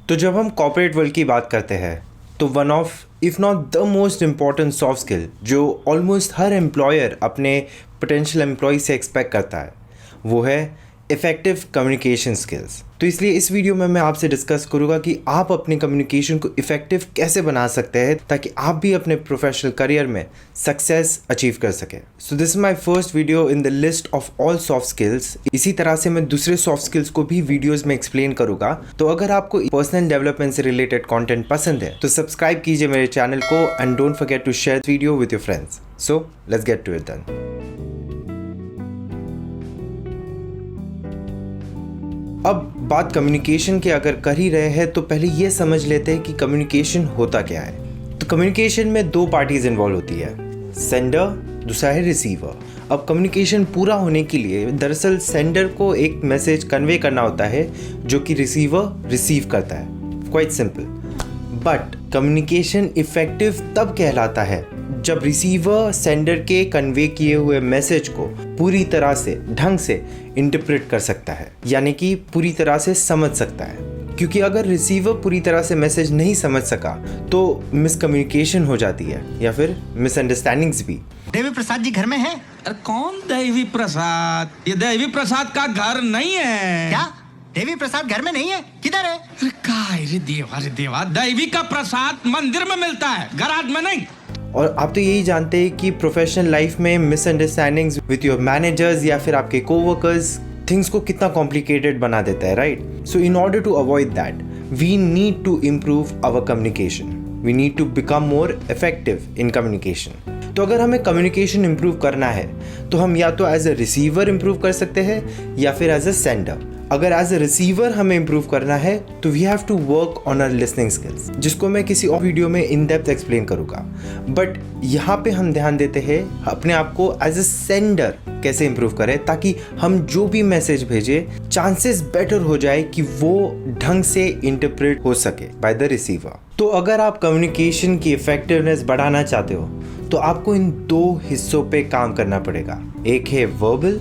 तो जब हम कॉर्पोरेट वर्ल्ड की बात करते हैं तो one of if not the most important soft skill जो ऑलमोस्ट हर एम्प्लॉयर अपने पोटेंशियल एम्प्लॉय से एक्सपेक्ट करता है वो है इफ़ेक्टिव कम्युनिकेशन स्किल्स। तो इसलिए इस वीडियो में मैं आपसे डिस्कस करूँगा कि आप अपने कम्युनिकेशन को इफ़ेक्टिव कैसे बना सकते हैं ताकि आप भी अपने प्रोफेशनल करियर में सक्सेस अचीव कर सकें। So this is my first video in the list of all soft skills. इसी तरह से मैं दूसरे सॉफ्ट स्किल्स को भी वीडियोस में एक्सप्लेन करूँगा। तो अगर आपको पर्सनल डेवलपमेंट से रिलेटेड कंटेंट पसंद है तो सब्सक्राइब कीजिए मेरे चैनल को and don't forget to share video with your friends. So let's get to it then. अब बात कम्युनिकेशन की अगर कर ही रहे हैं तो पहले ये समझ लेते हैं कि कम्युनिकेशन होता क्या है। तो कम्युनिकेशन में दो पार्टीज इन्वॉल्व होती है, सेंडर, दूसरा है रिसीवर। अब कम्युनिकेशन पूरा होने के लिए दरअसल सेंडर को एक मैसेज कन्वे करना होता है जो कि रिसीवर रिसीव करता है। Quite simple. But communication effective तब कहलाता है जब रिसीवर सेंडर के कन्वे किए हुए मैसेज को पूरी तरह से ढंग से इंटरप्रेट कर सकता है, यानी कि पूरी तरह से समझ सकता है। क्योंकि अगर रिसीवर पूरी तरह से मैसेज नहीं समझ सका तो मिसकम्युनिकेशन हो जाती है या फिर मिसअंडरस्टैंडिंग्स भी। देवी प्रसाद जी घर में हैं? अरे कौन देवी प्रसाद? ये देवी प्रसाद का घर नहीं है। क्या देवी प्रसाद घर में नहीं है? किधर है? अरे काय रे देवा, देवी का प्रसाद मंदिर में मिलता है, गराज में नहीं। और आप तो यही जानते हैं कि प्रोफेशनल लाइफ में मिसअंडरस्टैंडिंग्स विद योर मैनेजर्स या फिर आपके कोवर्कर्स थिंग्स को कितना कॉम्प्लिकेटेड बना देता है, right? So in order to avoid that we need to improve our communication. We need to become more effective in communication. तो अगर हमें कम्युनिकेशन इम्प्रूव करना है तो हम या तो एज अ रिसीवर इम्प्रूव कर सकते हैं या फिर एज अ सेंडर। अगर एज अ रिसीवर हमें इम्प्रूव करना है तो we have to work on our listening skills, जिसको मैं किसी और वीडियो में इन डेप्थ एक्सप्लेन करूँगा। बट यहाँ पे हम ध्यान देते हैं अपने आप को एज अ सेंडर कैसे इम्प्रूव करें ताकि हम जो भी मैसेज भेजें चांसेस बेटर हो जाए कि वो ढंग से इंटरप्रेट हो सके बाय द रिसीवर। तो अगर आप कम्युनिकेशन की इफेक्टिवनेस बढ़ाना चाहते हो तो आपको इन दो हिस्सों पे काम करना पड़ेगा। एक है वर्बल,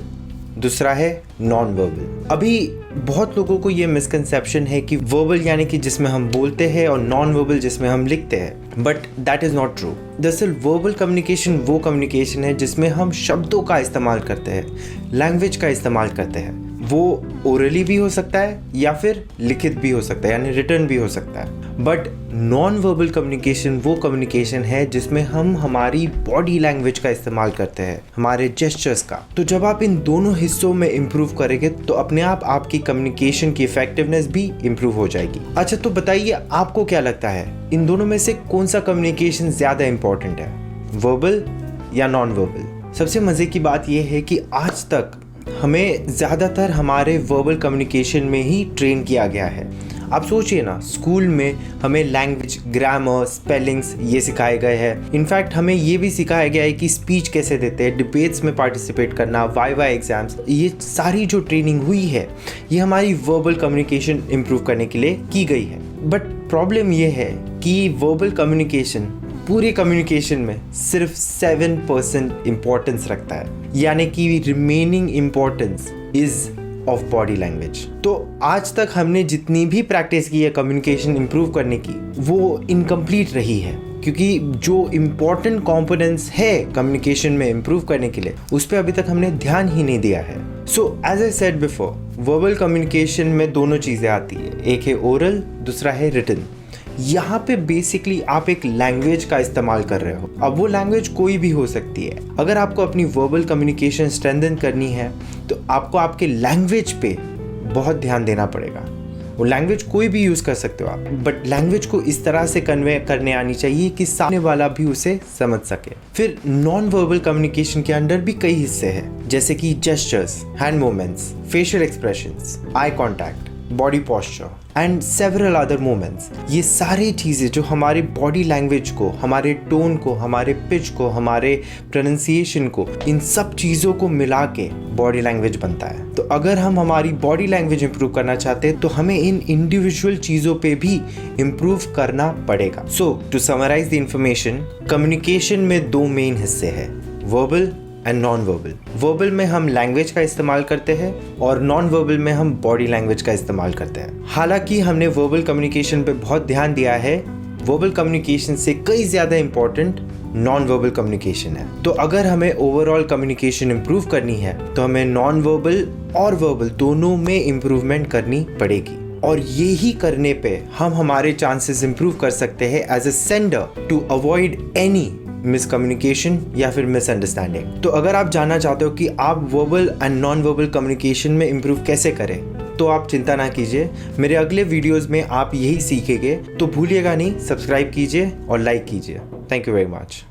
दूसरा है नॉन वर्बल। अभी बहुत लोगों को ये मिसकंसेप्शन है कि वर्बल यानी कि जिसमें हम बोलते हैं और नॉन वर्बल जिसमें हम लिखते हैं, but that is not true. दरअसल वर्बल कम्युनिकेशन वो कम्युनिकेशन है जिसमें हम शब्दों का इस्तेमाल करते हैं, लैंग्वेज का इस्तेमाल करते हैं। वो ओरली भी हो सकता है या फिर लिखित भी हो सकता है, यानी रिटर्न भी हो सकता है। बट नॉन वर्बल कम्युनिकेशन वो कम्युनिकेशन है जिसमें हम हमारी बॉडी लैंग्वेज का इस्तेमाल करते हैं, हमारे जेस्चर्स का। तो जब आप इन दोनों हिस्सों में इम्प्रूव करेंगे तो अपने आप आपकी कम्युनिकेशन की इफेक्टिवनेस भी इम्प्रूव हो जाएगी। अच्छा, तो बताइए आपको क्या लगता है इन दोनों में से कौन सा कम्युनिकेशन ज़्यादा इम्पोर्टेंट है, वर्बल या नॉन वर्बल? सबसे मज़े की बात यह है कि आज तक हमें ज़्यादातर हमारे वर्बल कम्युनिकेशन में ही ट्रेन किया गया है। आप सोचिए ना, स्कूल में हमें लैंग्वेज, ग्रामर, स्पेलिंग्स ये सिखाए गए हैं। इनफैक्ट हमें ये भी सिखाया गया है कि स्पीच कैसे देते हैं, डिबेट्स में पार्टिसिपेट करना, वाइवा एग्जाम्स, ये सारी जो ट्रेनिंग हुई है ये हमारी वर्बल कम्युनिकेशन इम्प्रूव करने के लिए की गई है। बट प्रॉब्लम ये है कि वर्बल कम्युनिकेशन पूरे कम्युनिकेशन में सिर्फ 7% इम्पोर्टेंस रखता है, यानी कि remaining importance is of body language. तो आज तक हमने जितनी भी प्रैक्टिस की है कम्युनिकेशन इम्प्रूव करने की वो इनकम्प्लीट रही है, क्योंकि जो इम्पोर्टेंट कंपोनेंट्स है कम्युनिकेशन में इम्प्रूव करने के लिए उस पर अभी तक हमने ध्यान ही नहीं दिया है। So as I said before, verbal communication में दोनों चीज़ें आती है, एक है ओरल, दूसरा है रिटन। यहाँ पे बेसिकली आप एक लैंग्वेज का इस्तेमाल कर रहे हो। अब वो लैंग्वेज कोई भी हो सकती है। अगर आपको अपनी वर्बल कम्युनिकेशन स्ट्रेंथन करनी है तो आपको आपके लैंग्वेज पे बहुत ध्यान देना पड़ेगा। वो लैंग्वेज कोई भी यूज़ कर सकते हो आप, बट लैंग्वेज को इस तरह से कन्वे करने आनी चाहिए कि सामने वाला भी उसे समझ सके। फिर नॉन वर्बल कम्युनिकेशन के अंदर भी कई हिस्से हैं, जैसे कि gestures, hand movements, facial expressions, eye contact, body posture and several other movements. ये सारी चीज़ें जो हमारी बॉडी लैंग्वेज को, हमारे टोन को, हमारे पिच को, हमारे प्रोनाउंसिएशन को, इन सब चीज़ों को मिला के बॉडी लैंग्वेज बनता है। तो अगर हम हमारी बॉडी लैंग्वेज इंप्रूव करना चाहते हैं तो हमें इन इंडिविजुअल चीज़ों पे भी इंप्रूव करना पड़ेगा। So to summarize the information, communication में दो मेन हिस्से हैं, verbal and non verbal. Verbal में हम लैंग्वेज का इस्तेमाल करते हैं और नॉन वर्बल में हम बॉडी लैंग्वेज का इस्तेमाल करते हैं। हालांकि हमने वर्बल कम्युनिकेशन पे बहुत ध्यान दिया है, वर्बल कम्युनिकेशन से कई ज़्यादा इंपॉर्टेंट नॉन वर्बल कम्युनिकेशन है। तो अगर हमें ओवरऑल कम्युनिकेशन इम्प्रूव करनी है तो हमें नॉन वर्बल और वर्बल दोनों में इम्प्रूवमेंट करनी पड़ेगी, और ये ही करने पे हम हमारे चांसेस इम्प्रूव कर सकते हैं as a sender to avoid any miscommunication या फिर मिसअंडरस्टैंडिंग। तो अगर आप जानना चाहते हो कि आप verbal and non verbal communication में इम्प्रूव कैसे करें, तो आप चिंता ना कीजिए, मेरे अगले वीडियोस में आप यही सीखेंगे। तो भूलिएगा नहीं, सब्सक्राइब कीजिए और लाइक कीजिए। Thank you very much.